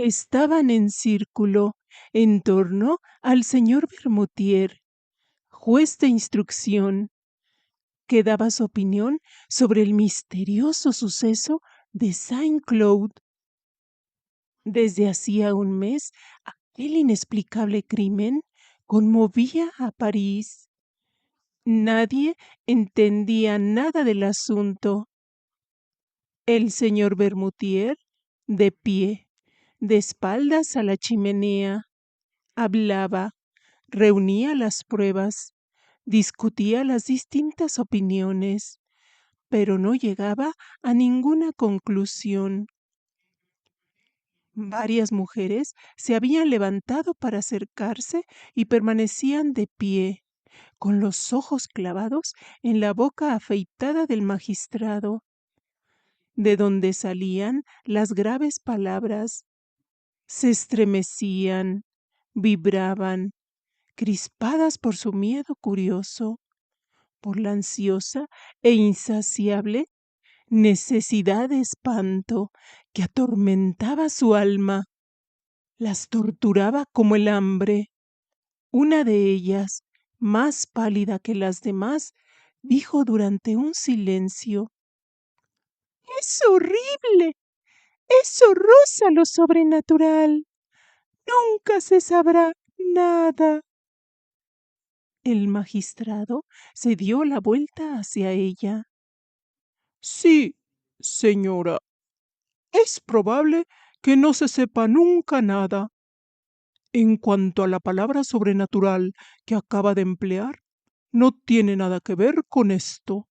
Estaban en círculo en torno al señor Bermutier, juez de instrucción, que daba su opinión sobre el misterioso suceso de Saint-Cloud. Desde hacía un mes, aquel inexplicable crimen conmovía a París. Nadie entendía nada del asunto. El señor Bermutier, de pie, de espaldas a la chimenea, hablaba, reunía las pruebas, discutía las distintas opiniones, pero no llegaba a ninguna conclusión. Varias mujeres se habían levantado para acercarse y permanecían de pie, con los ojos clavados en la boca afeitada del magistrado, de donde salían las graves palabras. Se estremecían, vibraban, crispadas por su miedo curioso, por la ansiosa e insaciable necesidad de espanto que atormentaba su alma, las torturaba como el hambre. Una de ellas, más pálida que las demás, dijo durante un silencio: «Es horrible, eso roza lo sobrenatural. Nunca se sabrá nada». El magistrado se dio la vuelta hacia ella. «Sí, señora, es probable que no se sepa nunca nada. En cuanto a la palabra sobrenatural que acaba de emplear, no tiene nada que ver con esto.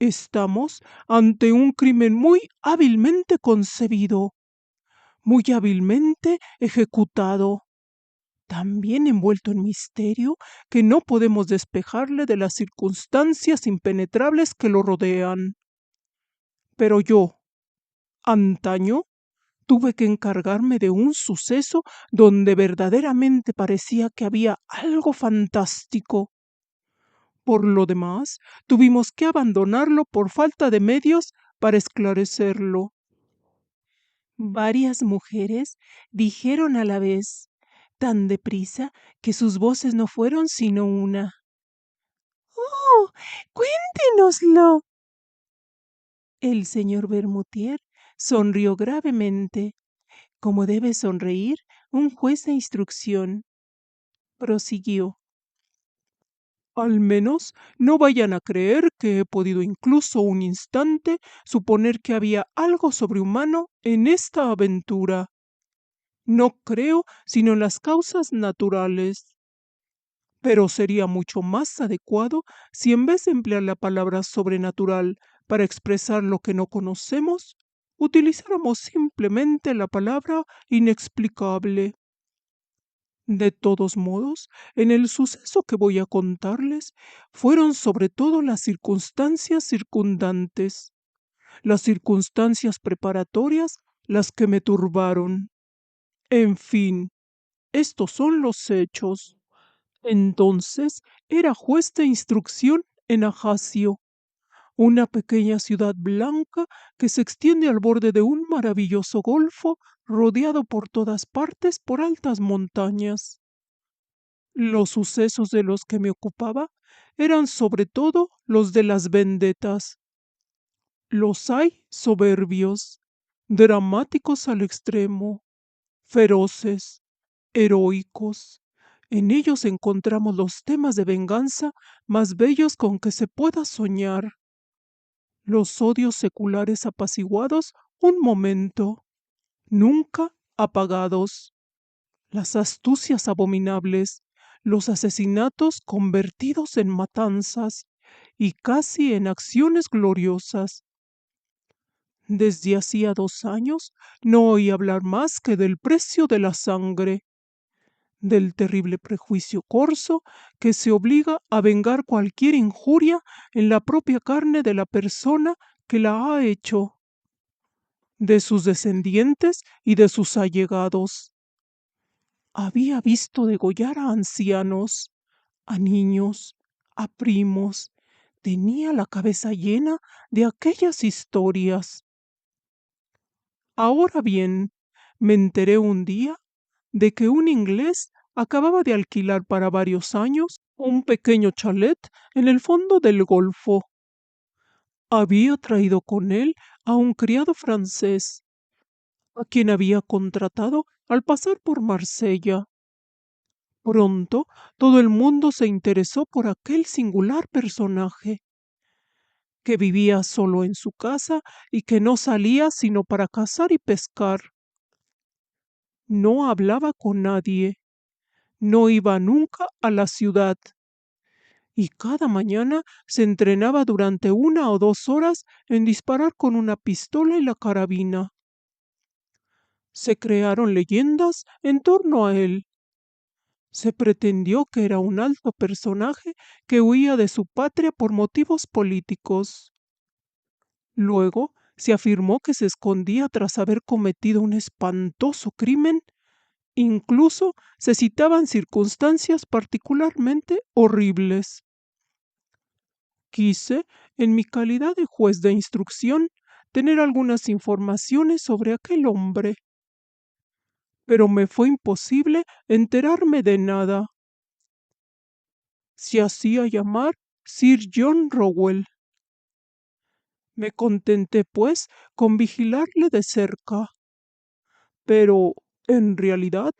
Estamos ante un crimen muy hábilmente concebido, muy hábilmente ejecutado, tan bien envuelto en misterio que no podemos despejarle de las circunstancias impenetrables que lo rodean. Pero yo, antaño, tuve que encargarme de un suceso donde verdaderamente parecía que había algo fantástico. Por lo demás, tuvimos que abandonarlo por falta de medios para esclarecerlo». Varias mujeres dijeron a la vez, tan deprisa que sus voces no fueron sino una: «¡Oh, cuéntenoslo!». El señor Bermutier sonrió gravemente, como debe sonreír un juez de instrucción. Prosiguió: «Al menos no vayan a creer que he podido incluso un instante suponer que había algo sobrehumano en esta aventura. No creo sino en las causas naturales. Pero sería mucho más adecuado si en vez de emplear la palabra sobrenatural para expresar lo que no conocemos, utilizáramos simplemente la palabra inexplicable. De todos modos, en el suceso que voy a contarles, fueron sobre todo las circunstancias circundantes, las circunstancias preparatorias, las que me turbaron. En fin, estos son los hechos. Entonces era juez de instrucción en Ajaccio, una pequeña ciudad blanca que se extiende al borde de un maravilloso golfo rodeado por todas partes por altas montañas. Los sucesos de los que me ocupaba eran sobre todo los de las vendetas. Los hay soberbios, dramáticos al extremo, feroces, heroicos. En ellos encontramos los temas de venganza más bellos con que se pueda soñar. Los odios seculares apaciguados un momento, nunca apagados. Las astucias abominables, los asesinatos convertidos en matanzas y casi en acciones gloriosas. Desde hacía 2 años no oí hablar más que del precio de la sangre, del terrible prejuicio corso que se obliga a vengar cualquier injuria en la propia carne de la persona que la ha hecho, de sus descendientes y de sus allegados. Había visto degollar a ancianos, a niños, a primos. Tenía la cabeza llena de aquellas historias. Ahora bien, Me enteré un día de que un inglés acababa de alquilar para varios años un pequeño chalet en el fondo del Golfo. Había traído con él a un criado francés, a quien había contratado al pasar por Marsella. Pronto todo el mundo se interesó por aquel singular personaje, que vivía solo en su casa y que no salía sino para cazar y pescar. No hablaba con nadie, no iba nunca a la ciudad, y cada mañana se entrenaba durante 1 o 2 horas en disparar con una pistola y la carabina. Se crearon leyendas en torno a él. Se pretendió que era un alto personaje que huía de su patria por motivos políticos. Luego se afirmó que se escondía tras haber cometido un espantoso crimen. Incluso se citaban circunstancias particularmente horribles. Quise, en mi calidad de juez de instrucción, tener algunas informaciones sobre aquel hombre, pero me fue imposible enterarme de nada. Se hacía llamar Sir John Rowell. Me contenté, pues, con vigilarle de cerca, pero, en realidad,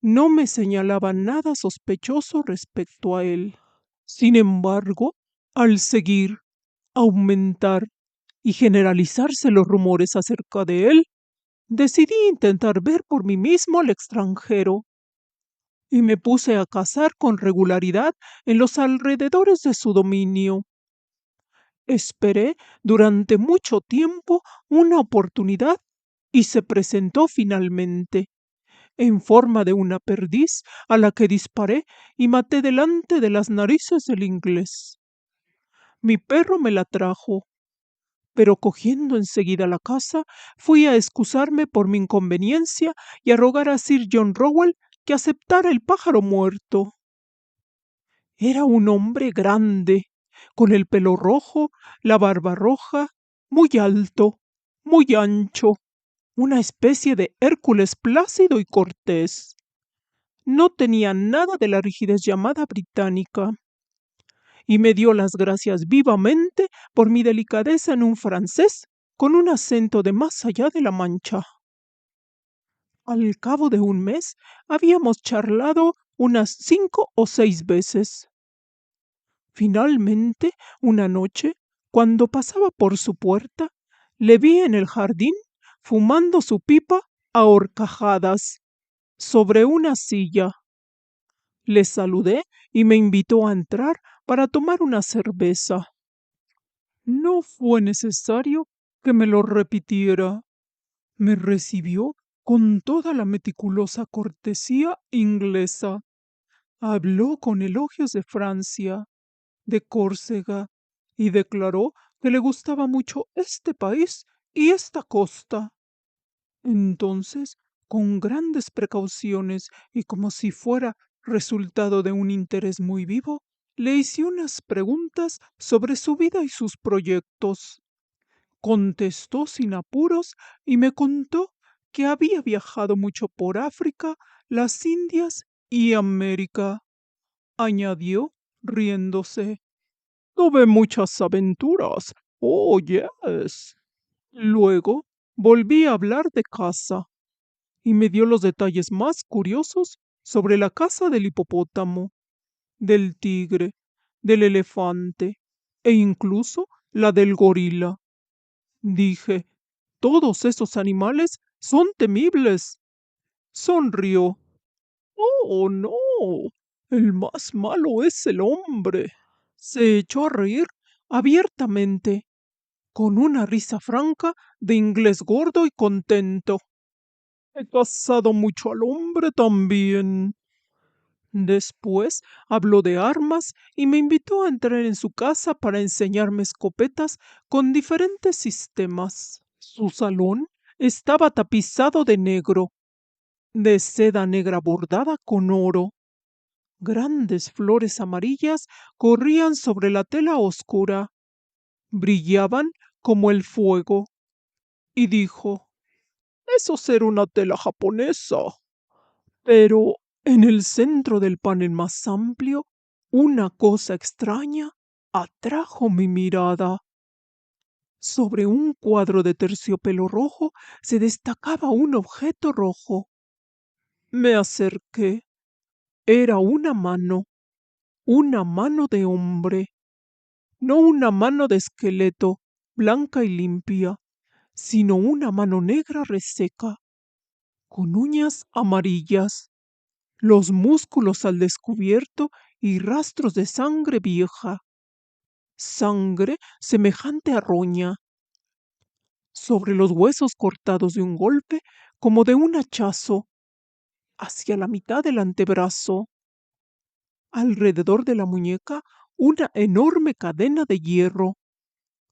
no me señalaba nada sospechoso respecto a él. Sin embargo, al seguir, aumentar y generalizarse los rumores acerca de él, decidí intentar ver por mí mismo al extranjero y me puse a cazar con regularidad en los alrededores de su dominio. Esperé durante mucho tiempo una oportunidad y se presentó finalmente, en forma de una perdiz a la que disparé y maté delante de las narices del inglés. Mi perro me la trajo, pero cogiendo enseguida la casa, fui a excusarme por mi inconveniencia y a rogar a Sir John Rowell que aceptara el pájaro muerto. Era un hombre grande, con el pelo rojo, la barba roja, muy alto, muy ancho, una especie de Hércules plácido y cortés. No tenía nada de la rigidez llamada británica, y me dio las gracias vivamente por mi delicadeza en un francés con un acento de más allá de la Mancha. Al cabo de un mes habíamos charlado unas 5 o 6 veces. Finalmente, una noche, cuando pasaba por su puerta, le vi en el jardín fumando su pipa a horcajadas sobre una silla. Le saludé y me invitó a entrar para tomar una cerveza. No fue necesario que me lo repitiera. Me recibió con toda la meticulosa cortesía inglesa. Habló con elogios de Francia, de Córcega, y declaró que le gustaba mucho este país y esta costa. Entonces, con grandes precauciones y como si fuera resultado de un interés muy vivo, le hice unas preguntas sobre su vida y sus proyectos. Contestó sin apuros y me contó que había viajado mucho por África, las Indias y América. Añadió, riéndose: tuve muchas aventuras. Oh, yes. Luego volví a hablar de casa y me dio los detalles más curiosos sobre la caza del hipopótamo, del tigre, del elefante e incluso la del gorila. Dije: todos esos animales son temibles. Sonrió. Oh, no. El más malo es el hombre. Se echó a reír abiertamente, con una risa franca de inglés gordo y contento. He cazado mucho al hombre también. Después habló de armas y me invitó a entrar en su casa para enseñarme escopetas con diferentes sistemas. Su salón estaba tapizado de negro, de seda negra bordada con oro. Grandes flores amarillas corrían sobre la tela oscura, brillaban como el fuego, y dijo: Eso será una tela japonesa. Pero en el centro del panel más amplio, una cosa extraña atrajo mi mirada. Sobre un cuadro de terciopelo rojo se destacaba un objeto rojo. Me acerqué. Era una mano de hombre, no una mano de esqueleto, blanca y limpia, sino una mano negra reseca, con uñas amarillas, los músculos al descubierto y rastros de sangre vieja, sangre semejante a roña, sobre los huesos cortados de un golpe como de un hachazo, hacia la mitad del antebrazo. Alrededor de la muñeca una enorme cadena de hierro,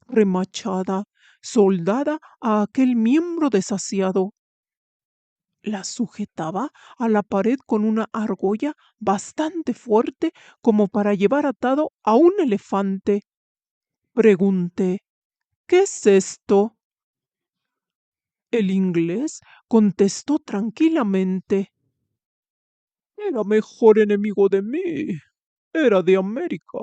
remachada, soldada a aquel miembro desasiado. La sujetaba a la pared con una argolla bastante fuerte como para llevar atado a un elefante. Pregunté, ¿qué es esto? El inglés contestó tranquilamente, era mejor enemigo de mí. Era de América.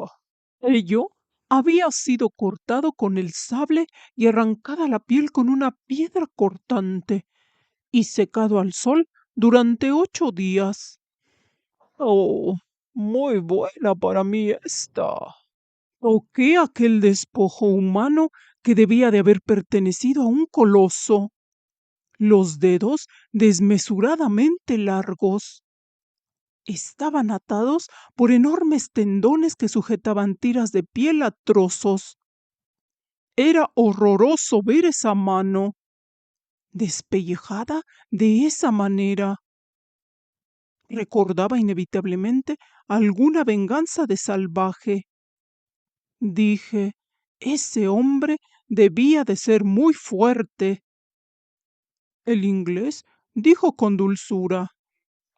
Ello había sido cortado con el sable y arrancada la piel con una piedra cortante y secado al sol durante 8 días. Oh, muy buena para mí esta. Toqué aquel despojo humano que debía de haber pertenecido a un coloso, los dedos desmesuradamente largos. Estaban atados por enormes tendones que sujetaban tiras de piel a trozos. Era horroroso ver esa mano, despellejada de esa manera. Recordaba inevitablemente alguna venganza de salvaje. Dije, ese hombre debía de ser muy fuerte. El inglés dijo con dulzura,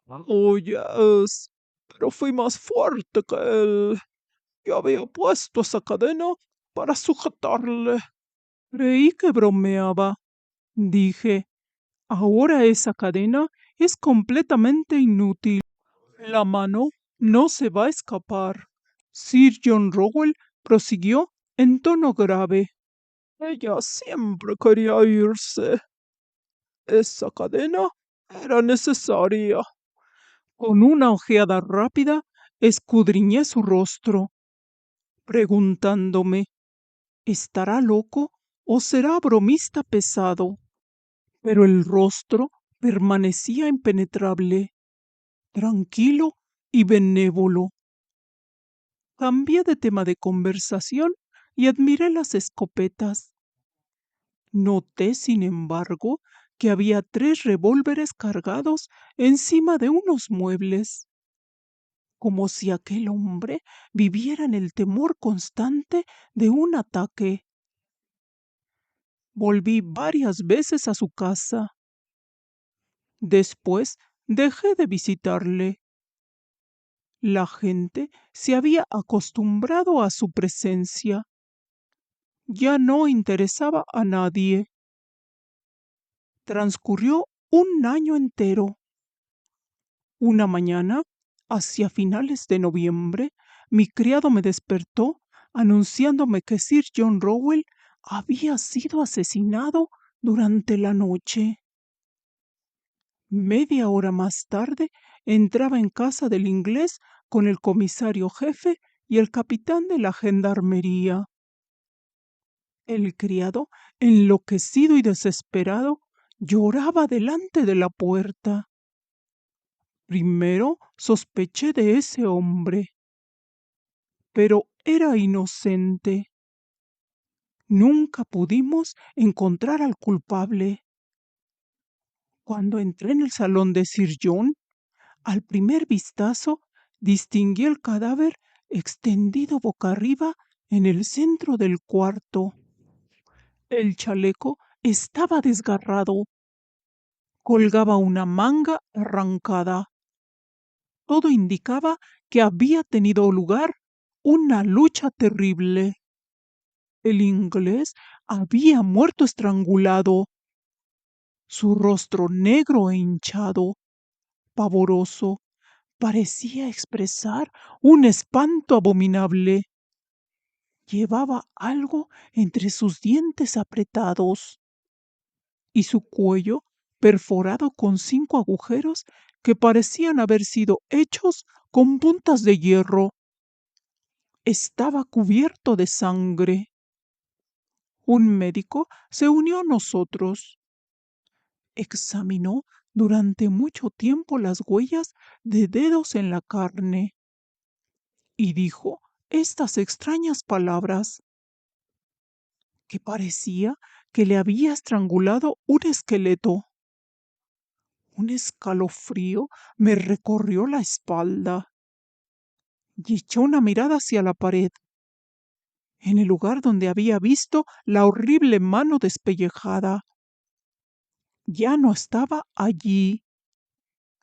oh, yes, pero fui más fuerte que él. Yo había puesto esa cadena para sujetarle. Creí que bromeaba. Dije, ahora esa cadena es completamente inútil. La mano no se va a escapar. Sir John Rowell prosiguió en tono grave. Ella siempre quería irse. Esa cadena era necesaria. Con una ojeada rápida escudriñé su rostro, preguntándome, ¿estará loco o será bromista pesado? Pero el rostro permanecía impenetrable, tranquilo y benévolo. Cambié de tema de conversación y admiré las escopetas. Noté, sin embargo, que había 3 revólveres cargados encima de unos muebles, como si aquel hombre viviera en el temor constante de un ataque. Volví varias veces a su casa. Después dejé de visitarle. La gente se había acostumbrado a su presencia. Ya no interesaba a nadie. Transcurrió un año entero. Una mañana, hacia finales de noviembre, mi criado me despertó anunciándome que Sir John Rowell había sido asesinado durante la noche. Media hora más tarde entraba en casa del inglés con el comisario jefe y el capitán de la gendarmería. El criado, enloquecido y desesperado, lloraba delante de la puerta. Primero sospeché de ese hombre, pero era inocente. Nunca pudimos encontrar al culpable. Cuando entré en el salón de Sir John, al primer vistazo distinguí el cadáver extendido boca arriba en el centro del cuarto. El chaleco estaba desgarrado, colgaba una manga arrancada. Todo indicaba que había tenido lugar una lucha terrible. El inglés había muerto estrangulado. Su rostro negro e hinchado, pavoroso, parecía expresar un espanto abominable. Llevaba algo entre sus dientes apretados y su cuello perforado con 5 agujeros que parecían haber sido hechos con puntas de hierro. Estaba cubierto de sangre. Un médico se unió a nosotros. Examinó durante mucho tiempo las huellas de dedos en la carne y dijo estas extrañas palabras: que parecía que le había estrangulado un esqueleto. Un escalofrío me recorrió la espalda y eché una mirada hacia la pared, en el lugar donde había visto la horrible mano despellejada. Ya no estaba allí.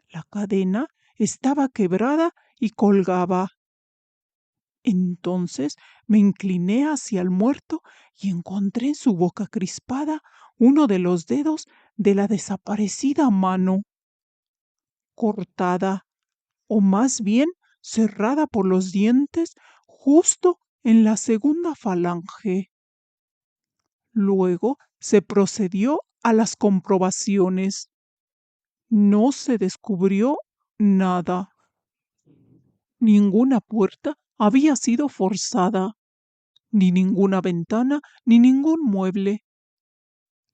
La cadena estaba quebrada y colgaba. Entonces me incliné hacia el muerto y encontré en su boca crispada uno de los dedos de la desaparecida mano, cortada, o más bien cerrada por los dientes justo en la segunda falange. Luego se procedió a las comprobaciones. No se descubrió nada. Ninguna puerta había sido forzada, ni ninguna ventana, ni ningún mueble.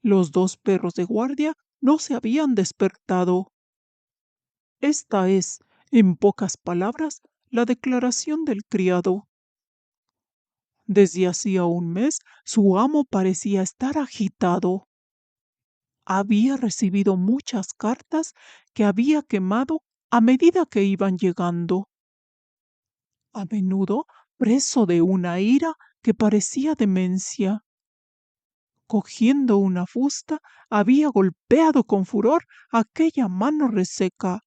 Los 2 perros de guardia no se habían despertado. Esta es, en pocas palabras, la declaración del criado. Desde hacía un mes su amo parecía estar agitado. Había recibido muchas cartas que había quemado a medida que iban llegando. A menudo preso de una ira que parecía demencia. Cogiendo una fusta, había golpeado con furor aquella mano reseca,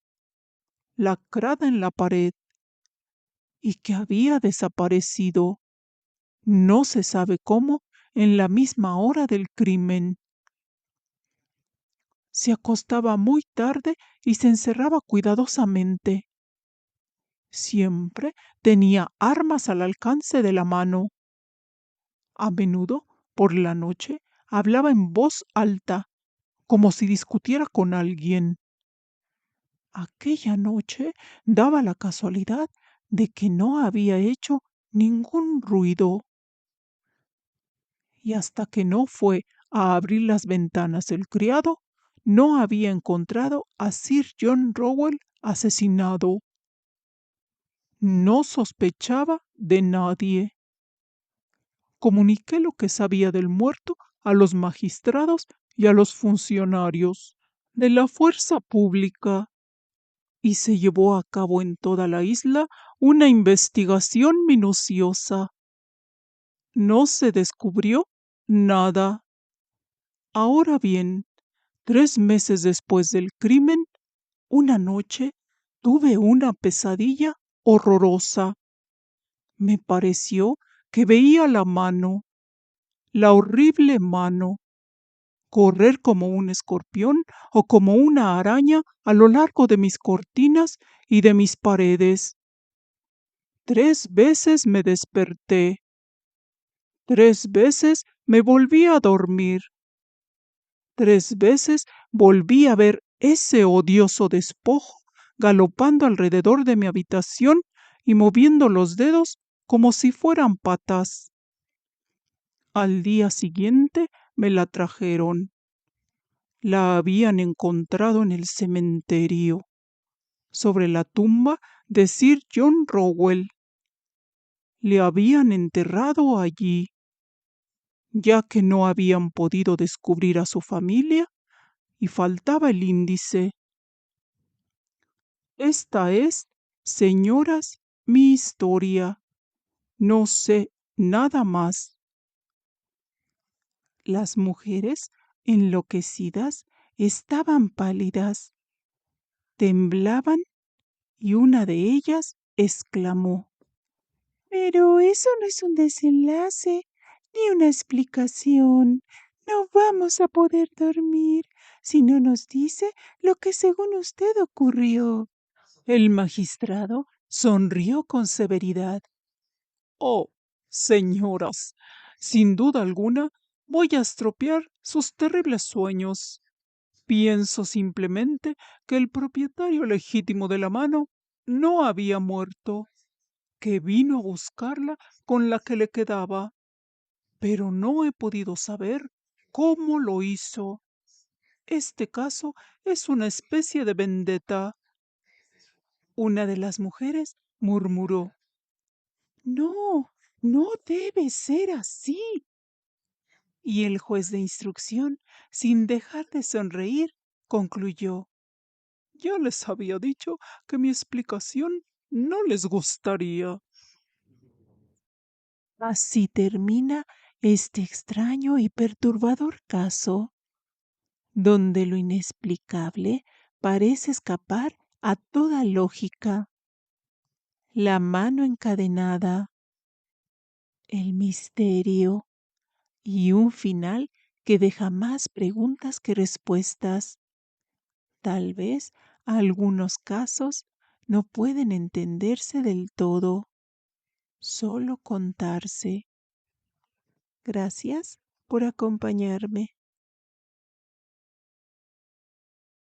lacrada en la pared, y que había desaparecido, no se sabe cómo, en la misma hora del crimen. Se acostaba muy tarde y se encerraba cuidadosamente. Siempre tenía armas al alcance de la mano. A menudo, por la noche, hablaba en voz alta, como si discutiera con alguien. Aquella noche daba la casualidad de que no había hecho ningún ruido, y hasta que no fue a abrir las ventanas el criado, no había encontrado a Sir John Rowell asesinado. No sospechaba de nadie. Comuniqué lo que sabía del muerto a los magistrados y a los funcionarios de la fuerza pública, y se llevó a cabo en toda la isla una investigación minuciosa. No se descubrió nada. Ahora bien, 3 meses después del crimen, una noche tuve una pesadilla horrorosa. Me pareció que veía la mano, la horrible mano, correr como un escorpión o como una araña a lo largo de mis cortinas y de mis paredes. 3 veces me desperté. 3 veces me volví a dormir. 3 veces volví a ver ese odioso despojo galopando alrededor de mi habitación y moviendo los dedos como si fueran patas. Al día siguiente me la trajeron. La habían encontrado en el cementerio, sobre la tumba de Sir John Rowell. Le habían enterrado allí, ya que no habían podido descubrir a su familia y faltaba el índice. Esta es, señoras, mi historia. No sé nada más. Las mujeres, enloquecidas, estaban pálidas, temblaban, y una de ellas exclamó: Pero eso no es un desenlace, ni una explicación. No vamos a poder dormir. si no nos dice lo que según usted ocurrió? El magistrado sonrió con severidad. Oh, señoras, sin duda alguna voy a estropear sus terribles sueños. Pienso simplemente que el propietario legítimo de la mano no había muerto, que vino a buscarla con la que le quedaba, pero no he podido saber cómo lo hizo. Este caso es una especie de vendetta. Una de las mujeres murmuró. No, no debe ser así. Y el juez de instrucción, sin dejar de sonreír, concluyó. Ya les había dicho que mi explicación no les gustaría. Así termina este extraño y perturbador caso, donde lo inexplicable parece escapar a toda lógica. La mano encadenada, el misterio y un final que deja más preguntas que respuestas. Tal vez algunos casos no pueden entenderse del todo, solo contarse. Gracias por acompañarme.